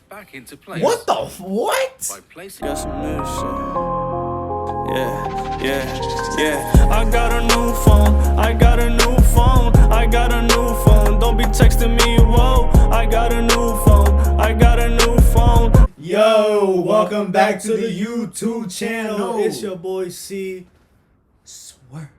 back into place. What the what? By placing. Got some new shit. Yeah. I got a new phone. I got a new phone. I got a new phone. Don't be texting me, whoa. I got a new phone. I got a new phone. Yo, welcome back to the YouTube channel. It's your boy C, Swerve.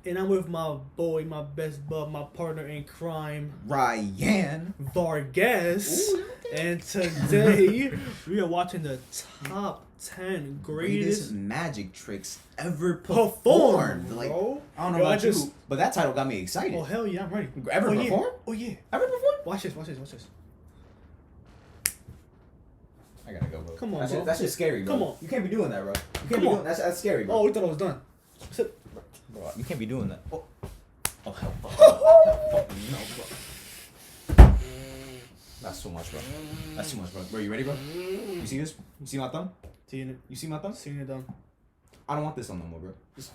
and I'm with my boy, my best bud, my partner in crime, Ryan. Vargas. Ooh, And today we are watching the top 10 Greatest greatest magic tricks ever performed. performed. Like, Bro. I don't know Yo, about you, but that title got me excited. Oh hell yeah, I'm ready. Ever oh, performed? Yeah. Oh yeah. Ever performed? Watch this. I gotta go, bro. Come on, that's bro. Just, that's just scary, bro. Come on. You can't be doing that, bro. You can't Come be on. doing that's scary, bro. Oh, we thought I was done. Bro, you can't be doing that. Oh, hell. No, bro. That's too much, bro. That's too much, bro. Bro, you ready, bro? You see this? You see my thumb? Seeing it. You see my thumb? Seeing it done. I don't want this on no more, bro. Just...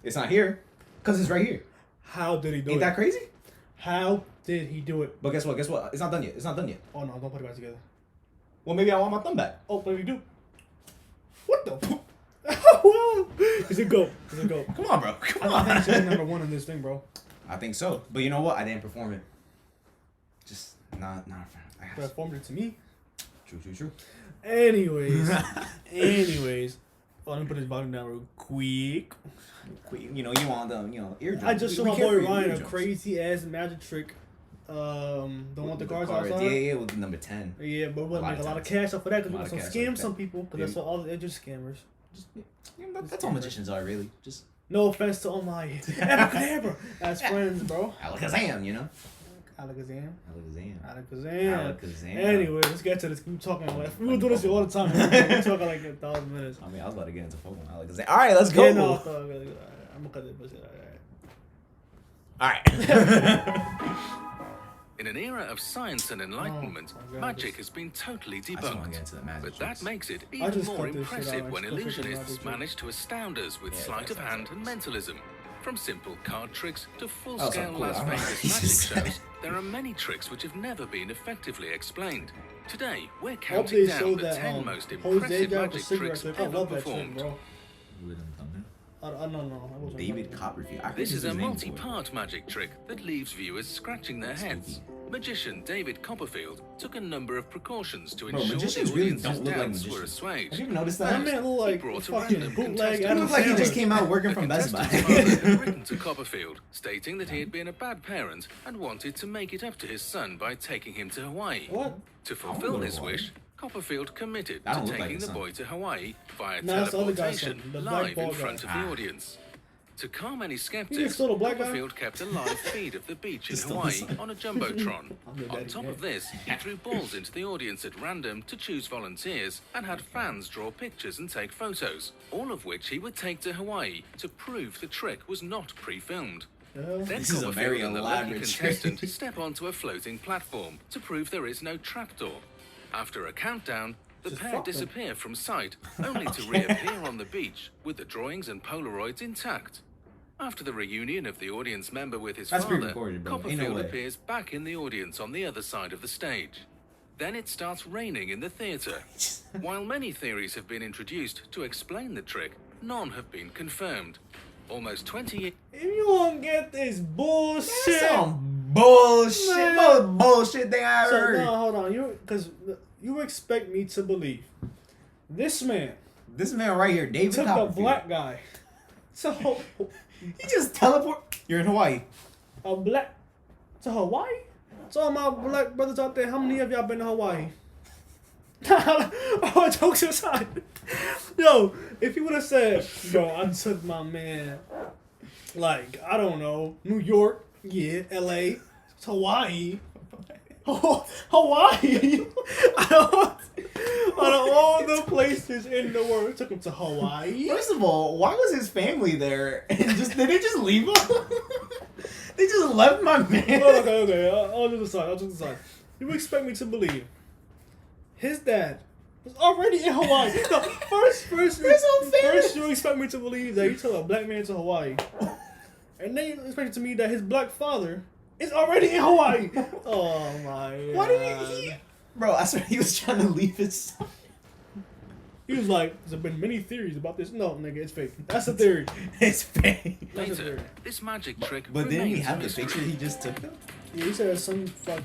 It's not here, cause it's right here. How did he do Ain't it? that crazy? How did he do it? But guess what? Guess what? It's not done yet. It's not done yet. Oh no, don't put it back together. Well, maybe I want my thumb back. Oh, but we do. What the? Is it go? Is it go? Come on, bro. Come I think on. she's number one in this thing, bro. I think so. But you know what? I didn't perform it. Just not. I have to. Performed it to me. True. Anyways. Oh, let me put this volume down real quick. You know, you want them, eardrums. I just We saw my care boy for your Ryan a eardrums. crazy ass magic trick. Don't want the cards Yeah, outside. with the number 10. Yeah, but we're A lot gonna make a of lot of times. cash off of that A because we're lot of gonna cash scam off some that. people because Yeah. that's what all they're just scammers. That's all magicians are, really. Just No offense to all my abracadabra as friends, bro. alakazam, you know? Alakazam. Alakazam. Alakazam. Anyway, let's get to this. Keep talking like we do this all the time. We're talking like 1,000 minutes. I mean, I was about to get into Pokemon Alakazam. All right, let's go. Yeah, no, I'm gonna cut it. All right. In an era of science and enlightenment, my God, magic this- has been totally I just want to debunked. get into the magic But that tricks. makes it I even just more cut this shit impressive out. when It's perfect illusionists magic. manage to astound us with Yeah, sleight of that's hand and nice. mentalism. From simple card tricks to Oh, full-scale cool. Las All right. Vegas magic shows, there are many tricks which have never been effectively explained. Today, we're Hope counting they down showed the that 10 most Jose impressive got the magic cigarette tricks trick. I ever love that trick, performed. bro. I don't know. I wasn't David talking. Copperfield. I This heard is a his name multi-part magic trick that leaves viewers scratching their heads. Magician David Copperfield took a number of precautions to Bro, ensure the magicians really audience's don't look like doubts were magicians. assuaged. Have you ever noticed That that? man look like brought a fucking random bootleg contestant. Adam He looks like he Sandler. just came out working The from Best Buy. contestant's father had written to Copperfield, stating that he had been a bad parent and wanted to make it up to his son by taking him to Hawaii. What? To I fulfill wanna go this to Hawaii. wish, Copperfield committed I to don't look like taking his the son. boy to Hawaii via Nah, it's the other guy's teleportation son, the black live in bald front guy. of the audience. To calm any just skeptics, saw the black guy? Copperfield kept a live feed of the beach in Just the Hawaii son. on a jumbotron. the On daddy, top yeah. of this, he threw balls into the audience at random to choose volunteers and had fans draw pictures and take photos, all of which he would take to Hawaii to prove the trick was not pre-filmed. Then This is a Copperfield very and the lucky elaborate contestant trick. step onto a floating platform to prove there is no trapdoor. After a countdown, the Just pair fuck them. disappear from sight, only to reappear on the beach with the drawings and Polaroids intact. After the reunion of the audience member with his That's father, pre-recorded, bro. Ain't no Copperfield way. appears back in the audience on the other side of the stage. Then it starts raining in the theatre. While many theories have been introduced to explain the trick, none have been confirmed. Almost 20 years If you won't get this bullshit. Some bullshit. Man. Most bullshit thing I ever So heard. no, hold on. Because you expect me to believe this man This man right here, David took the Copperfield. black guy. So He just teleport. You're in Hawaii. a black to Hawaii. So all my black brothers out there, how many of y'all been to Hawaii? Oh, jokes aside. Yo, if you would have said, yo, I took my man, like, I don't know, New York, yeah, LA, Hawaii. Hawaii. Out of all the places in the world, took him to Hawaii. First of all, why was his family there? And did they just leave him? They just left my man. Okay. I'll just decide. You expect me to believe his dad was already in Hawaii? No, first, His whole family. first you expect me to believe that he took a black man to Hawaii, and then you expect to me that his black father It's already in Hawaii. Oh my god. Why did he? Bro, I swear he was trying to leave his. He was like, there's been many theories about this. No, nigga, it's fake. That's a theory. It's fake. That's a Later, theory. this magic trick But then we remains a have the mystery. picture he just took. Them? Yeah, he said some guy On their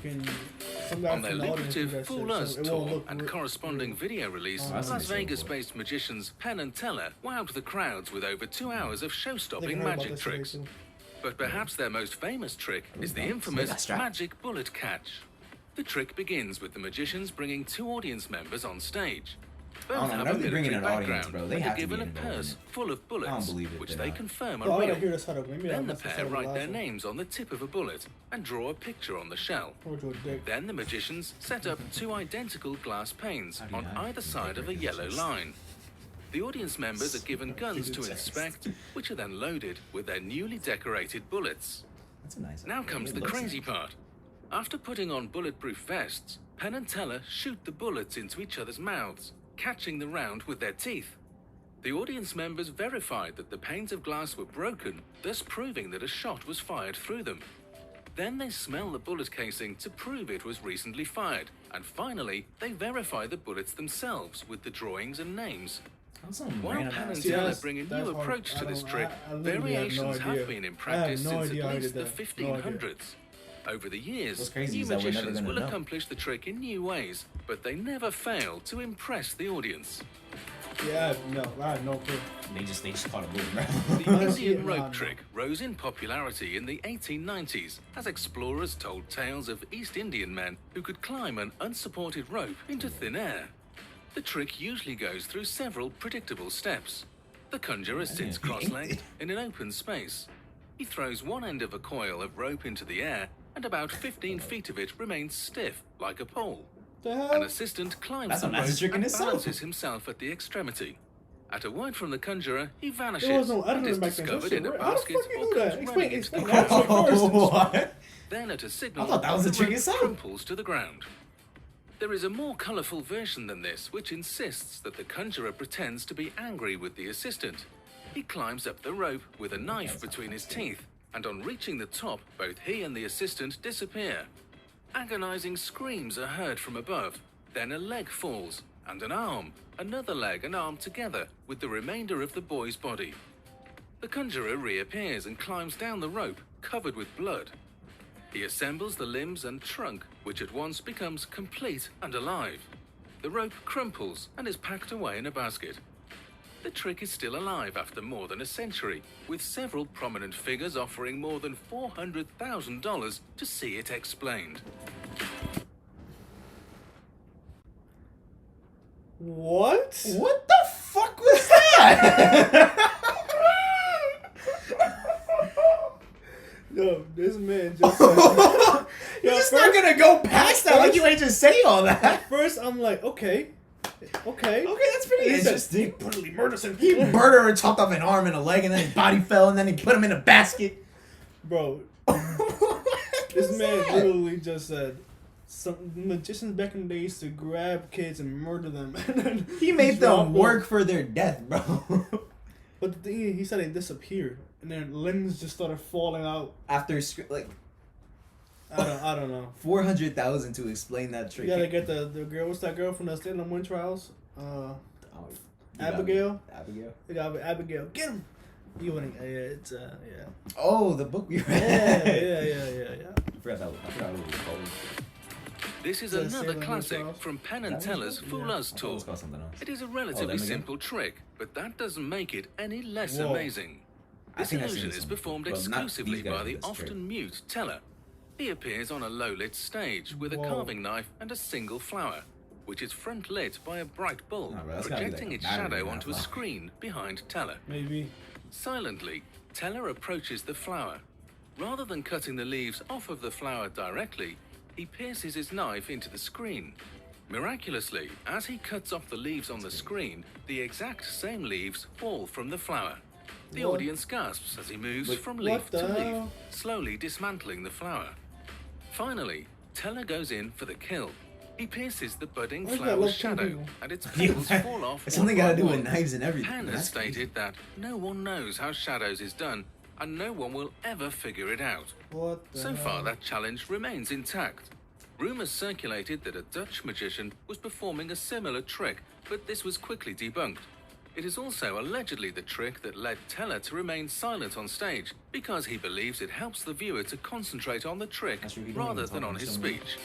from the audience did lucrative that Fool shit, Us so it won't tour look and real. corresponding video release, Oh, I've seen Las this show Vegas-based magicians Penn and Teller wowed the crowds with over 2 hours of They show-stopping heard about magic this today, tricks. too. But perhaps their most famous trick is the They got infamous strapped. magic bullet catch. The trick begins with the magicians bringing 2 audience members on stage. Both I don't know, have whenever a they bring in military an audience, background, bro, they and have are to be given a involved in purse it. full of bullets, believe it, which they're they not. confirm Yo, are I gotta real. hear this setup. Maybe Then the must have pair said it write last their one. names on the tip of a bullet and draw a picture on the shell. Told you a dick. Then the magicians set up 2 identical glass panes How do you on hide either from side of a decorative yellow chest? line. The audience members are given guns to Chest. inspect, which are then loaded with their newly decorated bullets. That's a nice. Now comes the crazy part. After putting on bulletproof vests, Penn and Teller shoot the bullets into each other's mouths, catching the round with their teeth. The audience members verified that the panes of glass were broken, thus proving that a shot was fired through them. Then they smell the bullet casing to prove it was recently fired, and finally, they verify the bullets themselves with the drawings and names. While Penn and See, Teller that's- bring a that's new hard. approach I to this don't- trick, I literally have no variations idea. have been in I practice have no since idea at how he least the did that. No idea. 1500s. Over the years, What's crazy new is that we're never magicians gonna will know. accomplish the trick in new ways, but they never fail to impress the audience. Yeah, I have no clue. They just caught a bullet, bro. The Honestly, Indian no, rope no. trick rose in popularity in the 1890s as explorers told tales of East Indian men who could climb an unsupported rope into thin air. The trick usually goes through several predictable steps. The conjurer sits cross-legged in an open space. He throws one end of a coil of rope into the air, and about 15 feet of it remains stiff, like a pole. The An hell? assistant climbs That's the a nice rope trick in and itself. balances himself at the extremity. At a word from the conjurer, he vanishes There was no and is editor back then. so discovered shit in a real. How the basket fuck you or do that? comes Explain, running into the explain crowd. that shit first. What? Then at a signal, I thought that was the trick rope itself. crumples to the ground. There is a more colourful version than this, which insists that the conjurer pretends to be angry with the assistant. He climbs up the rope with a knife between his teeth, and on reaching the top, both he and the assistant disappear. Agonizing screams are heard from above, then a leg falls, and an arm, another leg and arm together with the remainder of the boy's body. The conjurer reappears and climbs down the rope, covered with blood. He assembles the limbs and trunk, which at once becomes complete and alive. The rope crumples and is packed away in a basket. The trick is still alive after more than a century, with several prominent figures offering more than $400,000 to see it explained. What? What the fuck was that? Yo, this man just said, You're just not gonna go past that like you ain't just say all that. first I'm like, okay. Okay, that's pretty He said, interesting. "He brutally murdered some He people." murderer chopped off an arm and a leg, and then his body fell, and then he put him in a basket. Bro, What this was man that? literally just said some magicians back in the day used to grab kids and murder them. And then He made drop them them. work for their death, bro. But the thing is, he said they disappeared, and then limbs just started falling out. After like I don't know. 400,000 to explain that trick. You gotta get the girl. What's that girl from the Salem Witch Trials? Oh, you got Abigail. me. Abigail. They got Abigail. Get him. You winning? Yeah, it's yeah. Oh, the book we Yeah, read. yeah. I forgot what it was called. This is The another Salem Witch classic Trials? from Penn and That was Teller's it? Fool Yeah. Us I thought it tour. was called something else. It is a them relatively again? simple trick, but that doesn't make it any less Whoa. amazing. I This think I've seen illusion this is one. performed Well, not exclusively these guys by the in this trick. often mute Teller. He appears on a low-lit stage with a Whoa. carving knife and a single flower, which is front-lit by a bright bulb, No, bro, that's gotta be projecting like a its battery shadow in onto a that flower. screen behind Teller. Maybe. Silently, Teller approaches the flower. Rather than cutting the leaves off of the flower directly, he pierces his knife into the screen. Miraculously, as he cuts off the leaves on the screen, the exact same leaves fall from the flower. The What? audience gasps as he moves Wait, from what leaf the to leaf, hell? slowly dismantling the flower. Finally, Teller goes in for the kill. He pierces the budding Why is that flower's look shadow, people? and its petals fall off. It's one something by gotta do with one. knives and everything. Penn has That's crazy. stated that no one knows how Shadows is done, and no one will ever figure it out. What the So hell? far, that challenge remains intact. Rumours circulated that a Dutch magician was performing a similar trick, but this was quickly debunked. It is also allegedly the trick that led Teller to remain silent on stage, because he believes it helps the viewer to concentrate on the trick That's what we don't rather even than talk on about his so much. speech.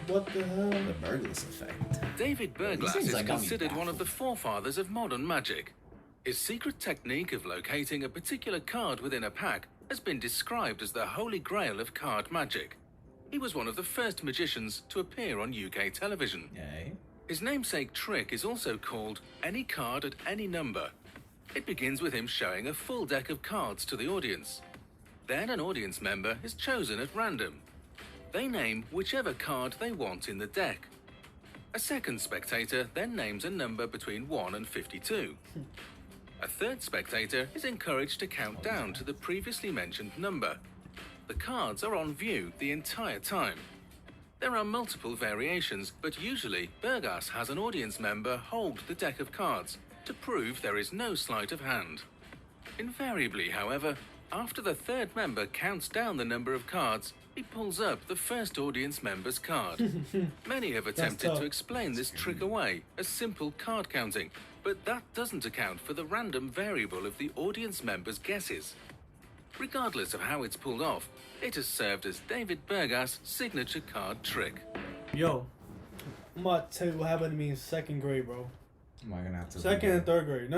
What the hell? The Burglas effect. David Berglas things is like got me considered one of the baffled. forefathers of modern magic. His secret technique of locating a particular card within a pack has been described as the holy grail of card magic. He was one of the first magicians to appear on UK television. Yeah. His namesake trick is also called Any Card at Any Number. It begins with him showing a full deck of cards to the audience. Then an audience member is chosen at random. They name whichever card they want in the deck. A second spectator then names a number between 1 and 52. A third spectator is encouraged to count down to the previously mentioned number. The cards are on view the entire time. There are multiple variations, but usually Berglas has an audience member hold the deck of cards to prove there is no sleight of hand. Invariably, however, after the third member counts down the number of cards, he pulls up the first audience member's card. Many have attempted tough. to explain this trick away as simple card counting, but that doesn't account for the random variable of the audience member's guesses. Regardless of how it's pulled off, it has served as David Berglas' signature card trick. Yo, I'm about to tell you what happened to me in second grade, bro. Am I gonna have to? Second and third grade. No.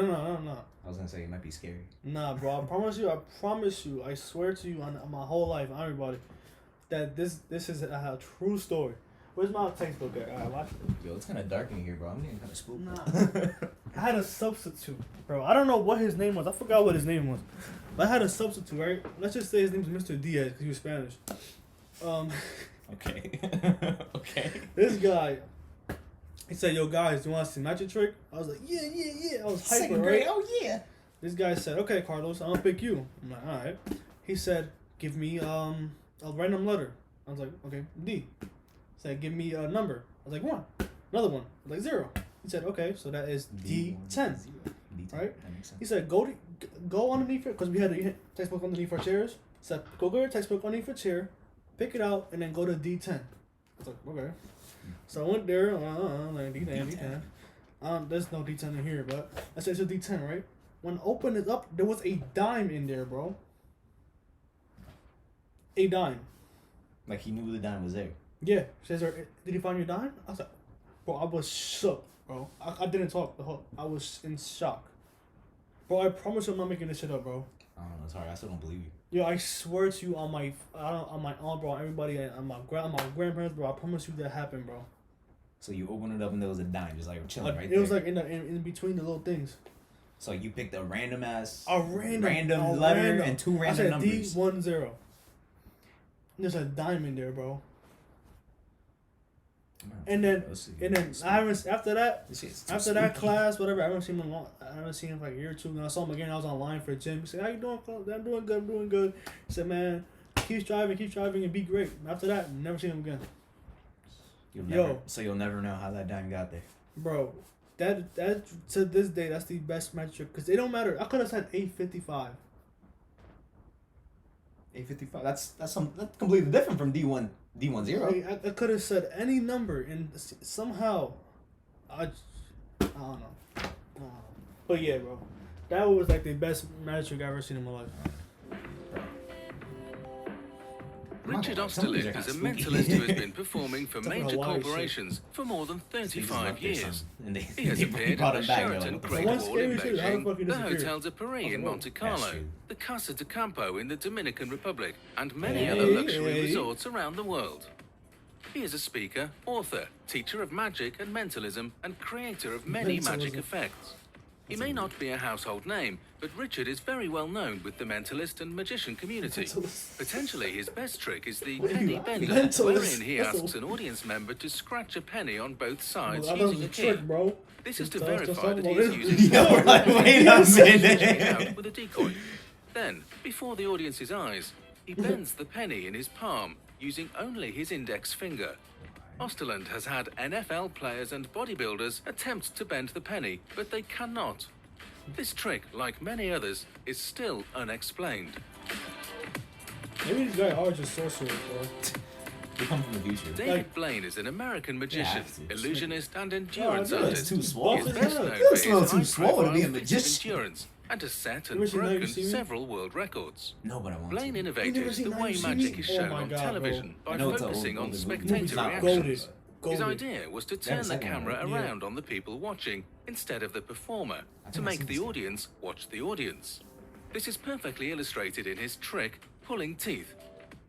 I was gonna say it might be scary. Nah, bro. I promise you, I swear to you on my whole life, on everybody, that this is a true story. Where's my textbook at? Alright, watch it. Yo, it's kind of dark in here, bro. I'm getting kind of spooked. Nah. I had a substitute, bro. I don't know what his name was. I forgot what his name was. But I had a substitute, right? Let's just say his name was Mr. Diaz because he was Spanish. Okay. Okay. This guy, he said, "Yo, guys, do you want to see magic trick?" I was like, "Yeah." I was hyper, Second right? grade. Oh yeah. This guy said, "Okay, Carlos, I'm gonna pick you." I'm like, "All right." He said, "Give me a random letter." I was like, "Okay, D." He said, "Give me a number." I was like, 1. Another one. I was like 0. He said, "Okay, so that is D10." D10. Right? That makes sense. He said, "Go underneath it," because we had a textbook underneath our chairs. He said, "Go get your textbook underneath your chair, pick it out, and then go to D10." I was like, "Okay." So I went there, like D10. There's no D10 in here, but I said it's a D10, right? When I opened it up, there was a dime in there, bro. A dime. Like he knew the dime was there. Yeah. Says, "Did you find your dime?" I was like, bro, I was shook, bro. I didn't talk the whole. I was in shock. Bro, I promise you I'm not making this shit up, bro. I don't know. It's hard. I still don't believe you. Yo, I swear to you on my aunt, bro, everybody, on my grandparents, bro. I promise you that happened, bro. So you opened it up and there was a dime just like chilling right It there. was like in between the little things. So you picked a random ass. A random letter random. and 2 random I said numbers. D10. There's a dime in there, bro. And then I haven't after that class, whatever. I haven't seen him long. I haven't seen him for like a year or two. And I saw him again. I was online for gym. He said, "How you doing, Claude?" "I'm doing good." He said, "Man, keep striving, and be great." After that, never seen him again, So you'll never know how that dime got there. bro. That to this day, that's the best metric because it don't matter. I could have said 855. 855. That's completely different from D10. I could have said any number, and somehow, I don't know. But yeah, bro, that was like the best metric I've ever seen in my life. Richard Some of these Osterlicht are is a kinda spooky. mentalist who has been performing for Talking major about wild corporations for more than 35 years. And they, He has they appeared brought at him the back. Sheraton Like, Great One Wall scary in shit, how the fuck he Beijing, the disappeared? Hotel de Paris in Monte That's Carlo, true. the Casa de Campo in the Dominican Republic, and many Hey, other luxury hey. resorts around the world. He is a speaker, author, teacher of magic and mentalism, and creator of many magic Mentalism. effects. He may not be a household name, but Richard is very well known with the mentalist and magician community. Mentalist. Potentially his best trick is the What are penny you bender, laughing? wherein he Mentalist. asks an audience member to scratch a penny on both sides I thought it was using a a key. trick, bro. This is to Just verify that he talking is about using Yo, we're like, wait a minute. out with a decoy. Then, before the audience's eyes, he bends the penny in his palm using only his index finger. Osterland has had NFL players and bodybuilders attempt to bend the penny, but they cannot. This trick, like many others, is still unexplained. Maybe these guys are just sorcerers, bro. They come from the future. David Blaine is an American magician, Yeah, illusionist, and endurance Yeah, artist. too small. He is Yeah. best known You're for a little his too small to be a high-profile feats of magician. endurance and has set You and ever seen Now You broken See Me? several world records. No, but I want Blaine to. You innovated never seen the Now way You See magic Me? is Oh shown my on God, television I by know it's an focusing old on movie. spectator Movie's not reactions. Goated. His idea was to Yeah, turn the the second one, camera right? Yeah. around on the people watching instead of the performer to think I've make seen the this. audience watch the audience. This is perfectly illustrated in his trick, pulling teeth.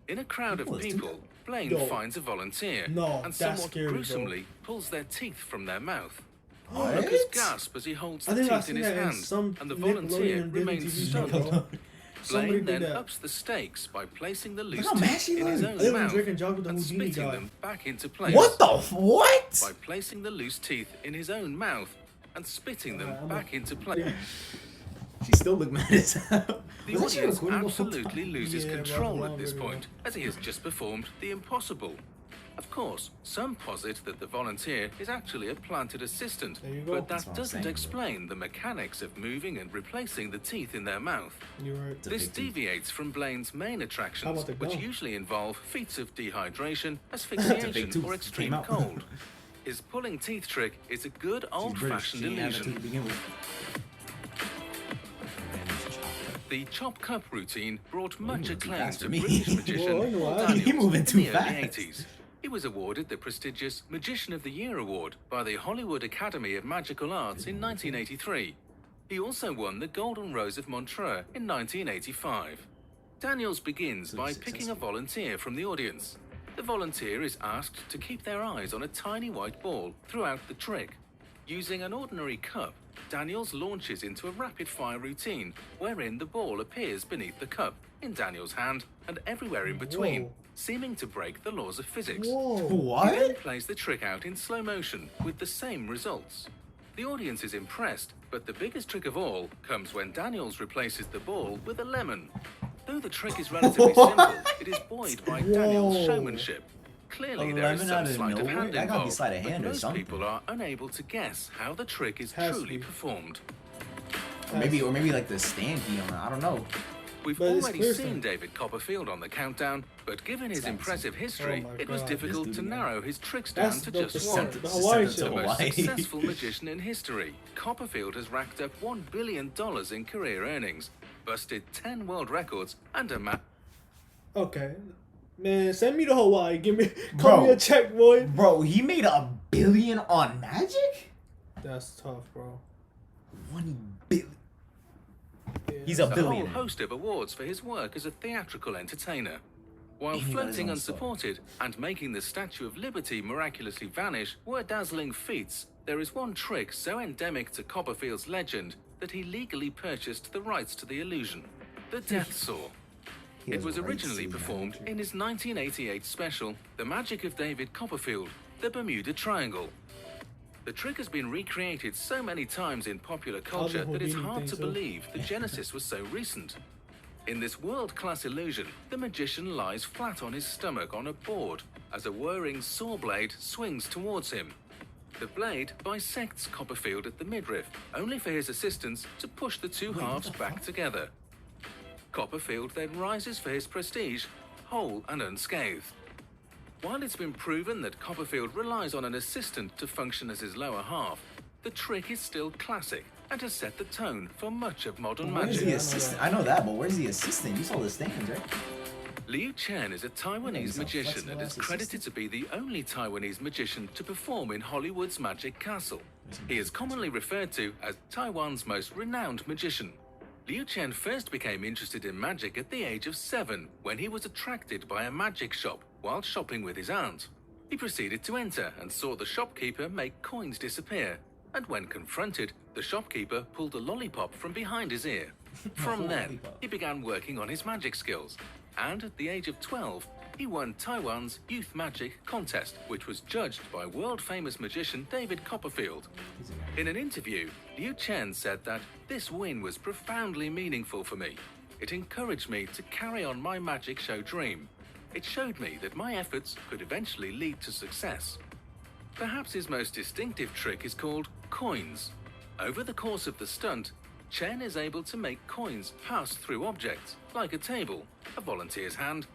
In a crowd of People do people, Blaine Yo. finds a volunteer No, and that's somewhat scary, bro. gruesomely pulls their teeth from their mouth. What? Lookers gasp as he holds I the think I've teeth in seen his that in hand, some and the Nickelodeon volunteer and Disney remains TV show, stunned. bro. Somebody Blaine did then that. ups the stakes by placing the loose how mad she teeth in his was. own I think when mouth Drake and Josh with the and Houdini spitting guy. them back into place. What the what? By placing the loose teeth in his own mouth and spitting them I'm back a- into place. She still look mad as hell. The Was that shit audience recorded the whole absolutely time? loses Yeah, control bro, at this video. point, as he has just performed the impossible. Of course, some posit that the volunteer is actually a planted assistant, There you go. but That's that what I'm doesn't saying, explain the mechanics of moving and replacing the teeth in their mouth. You're right. It's a This big tooth. deviates from Blaine's main How attractions, about the which gum? usually involve feats of dehydration, big asphyxiation, tooth. or It extreme came out. cold. His pulling teeth trick is a good She's British. old-fashioned She ain't had a tooth illusion. to begin with. The chop cup routine brought much moving too acclaim fast to for me. British magician Whoa, I know Paul why. Daniels He moving in too the early fast. 80s. He was awarded the prestigious Magician of the Year award by the Hollywood Academy of Magical Arts in 1983. He also won the Golden Rose of Montreux in 1985. Daniels begins by picking a volunteer from the audience. The volunteer is asked to keep their eyes on a tiny white ball throughout the trick. Using an ordinary cup, Daniels launches into a rapid-fire routine wherein the ball appears beneath the cup, in Daniels' hand, and everywhere in between, Whoa. seeming to break the laws of physics. Whoa. He then What? plays the trick out in slow motion with the same results. The audience is impressed, but the biggest trick of all comes when Daniels replaces the ball with a lemon. Though the trick is relatively simple, it is buoyed by Daniels' Whoa. showmanship. Clearly, A there is lemon some out of sleight of nowhere? hand That gotta be involved, sleight of but hand or most something. people are unable to guess how the trick is Has to truly be. performed. Or maybe like the stand key on it. I don't know. We've But it's already clear seen stand. David Copperfield on the countdown, but given his That's- impressive history, Oh my it was God. difficult This to dude, narrow his tricks down That's to the just one. percent. The Hawaii It's The show. most Hawaii. successful magician in history, Copperfield has racked up $1 billion in career earnings, busted 10 world records, and a Okay. Man, send me to Hawaii. Call me Bro. a check, boy. Bro, he made $1 billion on magic? That's tough, bro. 1 billion. Yeah. He's a whole billionaire. host of awards for his work as a theatrical entertainer. While And he got his floating own stuff. unsupported and making the Statue of Liberty miraculously vanish were dazzling feats, there is one trick so endemic to Copperfield's legend that he legally purchased the rights to the illusion: the Death Saw. He It has was rights originally to performed magic. in his 1988 special, The Magic of David Copperfield, The Bermuda Triangle. The trick has been recreated so many times in popular culture that it's Houdini hard thing, to too. believe the genesis was so recent. In this world-class illusion, the magician lies flat on his stomach on a board as a whirring saw blade swings towards him. The blade bisects Copperfield at the midriff, only for his assistants to push the two halves back together. Copperfield then rises for his prestige, whole and unscathed. While it's been proven that Copperfield relies on an assistant to function as his lower half, the trick is still classic and has set the tone for much of modern Where's magic. the assistant? I know that, but where's the assistant? You saw the stands, right? Liu Chen is a Taiwanese he's a magician flexible and is ass credited to be the only Taiwanese magician to perform in Hollywood's Magic Castle. He is commonly referred to as Taiwan's most renowned magician. Liu Chen first became interested in magic at the age of 7 when he was attracted by a magic shop while shopping with his aunt. He proceeded to enter and saw the shopkeeper make coins disappear, and when confronted, the shopkeeper pulled a lollipop from behind his ear. From then, he began working on his magic skills, and at the age of 12, he won Taiwan's Youth Magic Contest, which was judged by world-famous magician David Copperfield. In an interview, Liu Chen said that this win was profoundly meaningful for me. It encouraged me to carry on my magic show dream. It showed me that my efforts could eventually lead to success. Perhaps his most distinctive trick is called coins. Over the course of the stunt, Chen is able to make coins pass through objects, like a table, a volunteer's hand.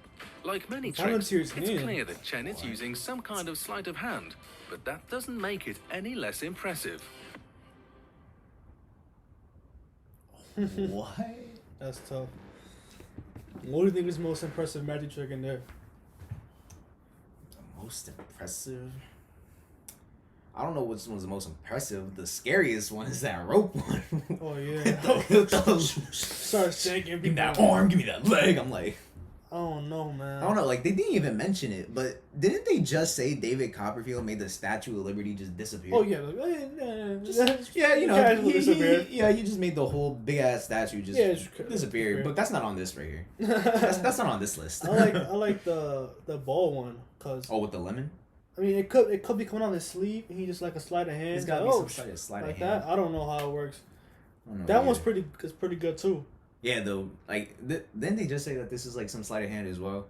Like many tricks, Volunteer's it's hand. clear that Chen is using some kind of sleight of hand, but that doesn't make it any less impressive. What? That's tough. What do you think is the most impressive magic trick in there? The most impressive? I don't know which one's the most impressive. The scariest one is that rope one. Oh yeah. The- Start shaking. give me that arm, give me that leg. I'm like, I don't know, man. I don't know. Like, they didn't even mention it, but didn't they just say David Copperfield made the Statue of Liberty just disappear? Oh yeah. Like, Yeah, you know, Casually disappeared. he just made the whole big ass statue just disappear. disappear. But that's not on this right here. That's not on this list. I like the ball one cause Oh, with the lemon? I mean it could be coming on his sleeve and he just like a sleight of hand. It's got to be some sort of sleight of like hand. that. I don't know how it works. I don't know That one's either. pretty good too. Yeah, though. Like, didn't they just say that this is like some sleight of hand as well?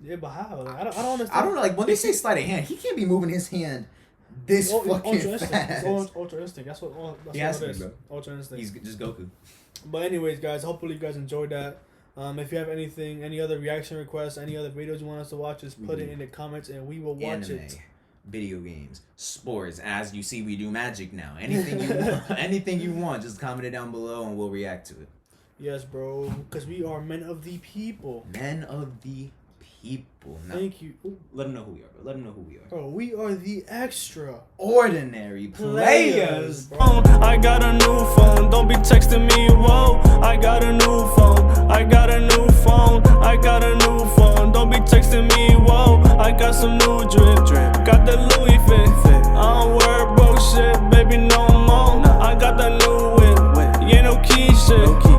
Yeah, but how? Like, I don't understand. I don't know. Like, when they say sleight of hand, he can't be moving his hand this Ultra fucking instinct. fast. It's ultra instinct. That's what He has it to is. be, bro. Ultra instinct. He's just Goku. But anyways, guys, hopefully you guys enjoyed that. If you have any other reaction requests, any other videos you want us to watch, just put it in the comments and we will watch Anime, it. video games, sports. As you see, we do magic now. Anything you want, anything you want, just comment it down below and we'll react to it. Yes, bro, because we are men of the people. Men of the people. Now, Thank you. Ooh, let them know who we are, bro. Let them know who we are. bro, we are the extra Ordinary players. bro. I got a new phone, don't be texting me, whoa. I got a new phone.